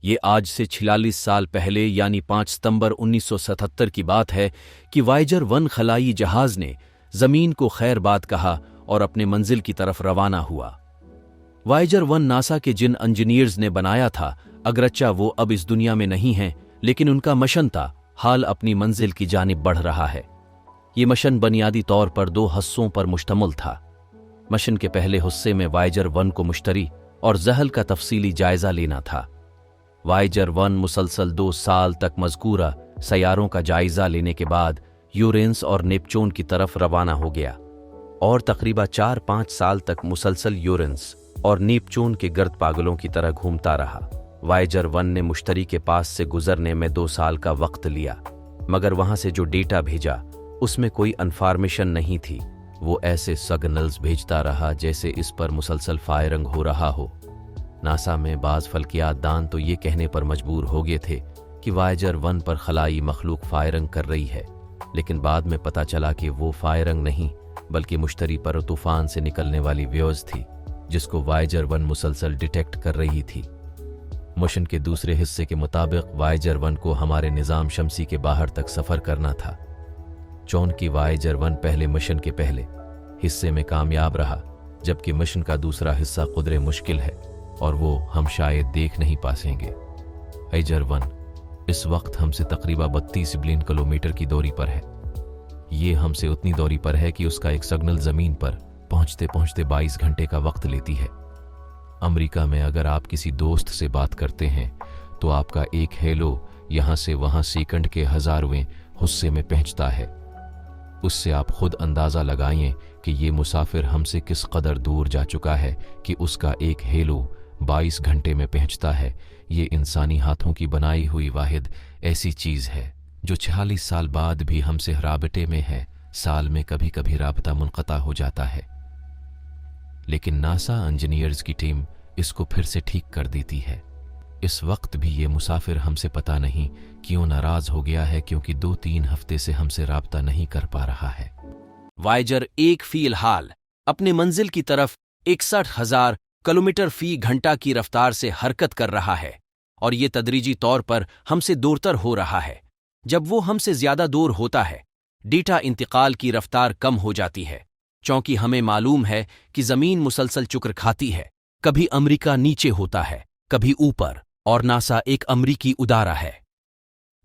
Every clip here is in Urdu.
یہ آج سے 46 سال پہلے یعنی 5 ستمبر 1977 کی بات ہے کہ وائجر 1 خلائی جہاز نے زمین کو خیر باد کہا اور اپنے منزل کی طرف روانہ ہوا۔ وائجر 1 ناسا کے جن انجینئرز نے بنایا تھا، اگرچہ وہ اب اس دنیا میں نہیں ہیں، لیکن ان کا مشن تھا حال اپنی منزل کی جانب بڑھ رہا ہے۔ یہ مشن بنیادی طور پر 2 حصوں پر مشتمل تھا۔ مشن کے پہلے حصے میں وائجر 1 کو مشتری اور زحل کا تفصیلی جائزہ لینا تھا۔ وائجر 1 مسلسل 2 سال تک مذکورہ سیاروں کا جائزہ لینے کے بعد یورینس اور نیپچون کی طرف روانہ ہو گیا اور تقریباً 4-5 سال تک مسلسل یورینس اور نیپچون کے گرد پاگلوں کی طرح گھومتا رہا۔ وائجر 1 نے مشتری کے پاس سے گزرنے میں 2 سال کا وقت لیا، مگر وہاں سے جو ڈیٹا بھیجا اس میں کوئی انفارمیشن نہیں تھی۔ وہ ایسے سگنلز بھیجتا رہا جیسے اس پر مسلسل فائرنگ ہو رہا ہو۔ ناسا میں بعض فلکیات دان تو یہ کہنے پر مجبور ہو گئے تھے کہ وائجر 1 پر خلائی مخلوق فائرنگ کر رہی ہے، لیکن بعد میں پتہ چلا کہ وہ فائرنگ نہیں بلکہ مشتری پر طوفان سے نکلنے والی ویوز تھی، جس کو وائجر 1 مسلسل ڈیٹیکٹ کر رہی تھی۔ مشن کے دوسرے حصے کے مطابق وائجر 1 کو ہمارے نظام شمسی کے باہر تک سفر کرنا تھا۔ چونکہ وائجر 1 پہلے مشن کے پہلے حصے میں کامیاب رہا، جبکہ مشن کا دوسرا حصہ قدرے مشکل ہے اور وہ ہم شاید دیکھ نہیں پاسیں گے۔ وائجر 1 اس وقت ہم سے تقریباً 32 بلین کلومیٹر کی دوری پر ہے۔ یہ ہم سے اتنی دوری پر ہے کہ اس کا ایک سگنل زمین پر پہنچتے 22 گھنٹے کا وقت لیتی ہے۔ امریکہ میں اگر آپ کسی دوست سے بات کرتے ہیں تو آپ کا ایک ہیلو یہاں سے وہاں سیکنڈ کے 1000ویں حصے میں پہنچتا ہے۔ اس سے آپ خود اندازہ لگائیں کہ یہ مسافر ہم سے کس قدر دور جا چکا ہے کہ اس کا ایک ہیلو 22 گھنٹے میں پہنچتا ہے۔ یہ انسانی ہاتھوں کی بنائی ہوئی واحد ایسی چیز ہے جو 46 سال بعد بھی ہم سے رابطے میں ہے۔ سال میں کبھی کبھی رابطہ منقطع ہو جاتا ہے، لیکن ناسا انجینئرز کی ٹیم اس کو پھر سے ٹھیک کر دیتی ہے۔ اس وقت بھی یہ مسافر ہم سے پتہ نہیں کیوں ناراض ہو گیا ہے، کیونکہ 2-3 ہفتے سے ہم سے رابطہ نہیں کر پا رہا ہے۔ وائجر 1 فی الحال اپنے منزل کی طرف 61,000 کلومیٹر فی گھنٹہ کی رفتار سے حرکت کر رہا ہے، اور یہ تدریجی طور پر ہم سے دورتر ہو رہا ہے۔ جب وہ ہم سے زیادہ دور ہوتا ہے، ڈیٹا انتقال کی رفتار کم ہو جاتی ہے، چونکہ ہمیں معلوم ہے کہ زمین مسلسل چکر کھاتی ہے۔ کبھی امریکہ نیچے ہوتا ہے، کبھی اوپر، اور ناسا ایک امریکی ادارہ ہے۔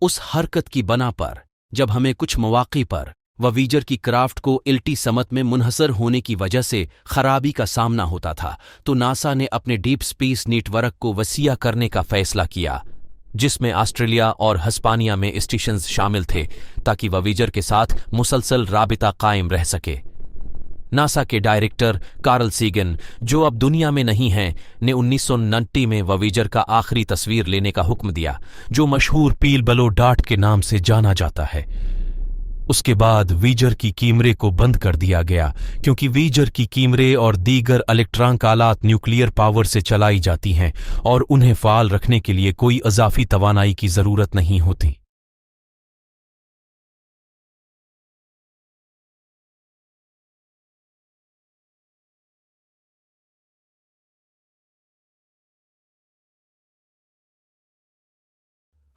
اس حرکت کی بنا پر جب ہمیں کچھ مواقع پر وویجر کی کرافٹ کو الٹی سمت میں منحصر ہونے کی وجہ سے خرابی کا سامنا ہوتا تھا، تو ناسا نے اپنے ڈیپ سپیس نیٹ ورک کو وسیع کرنے کا فیصلہ کیا، جس میں آسٹریلیا اور ہسپانیہ میں اسٹیشنز شامل تھے تاکہ وویجر کے ساتھ مسلسل رابطہ قائم رہ سکے۔ ناسا کے ڈائریکٹر کارل سیگن، جو اب دنیا میں نہیں ہیں، نے 1929 میں وویجر کا آخری تصویر لینے کا حکم دیا، جو مشہور پیل بلو ڈاٹ کے نام سے جانا جاتا ہے۔ اس کے بعد ویجر کی کیمرے کو بند کر دیا گیا، کیونکہ ویجر کی کیمرے اور دیگر الیکٹرانک آلات نیوکلیئر پاور سے چلائی جاتی ہیں اور انہیں فعال رکھنے کے لیے کوئی اضافی توانائی کی ضرورت نہیں ہوتی۔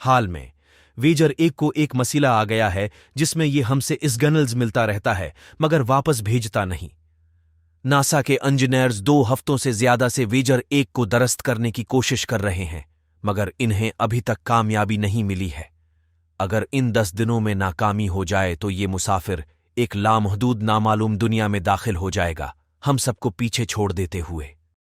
حال میں ویجر 1 کو ایک مسئلہ آ گیا ہے جس میں یہ ہم سے اس گنلز ملتا رہتا ہے مگر واپس بھیجتا نہیں۔ ناسا کے انجینئرز 2 ہفتوں سے زیادہ سے ویجر 1 کو درست کرنے کی کوشش کر رہے ہیں، مگر انہیں ابھی تک کامیابی نہیں ملی ہے۔ اگر ان 10 دنوں میں ناکامی ہو جائے تو یہ مسافر ایک لامحدود نامعلوم دنیا میں داخل ہو جائے گا، ہم سب کو پیچھے چھوڑ دیتے ہوئے۔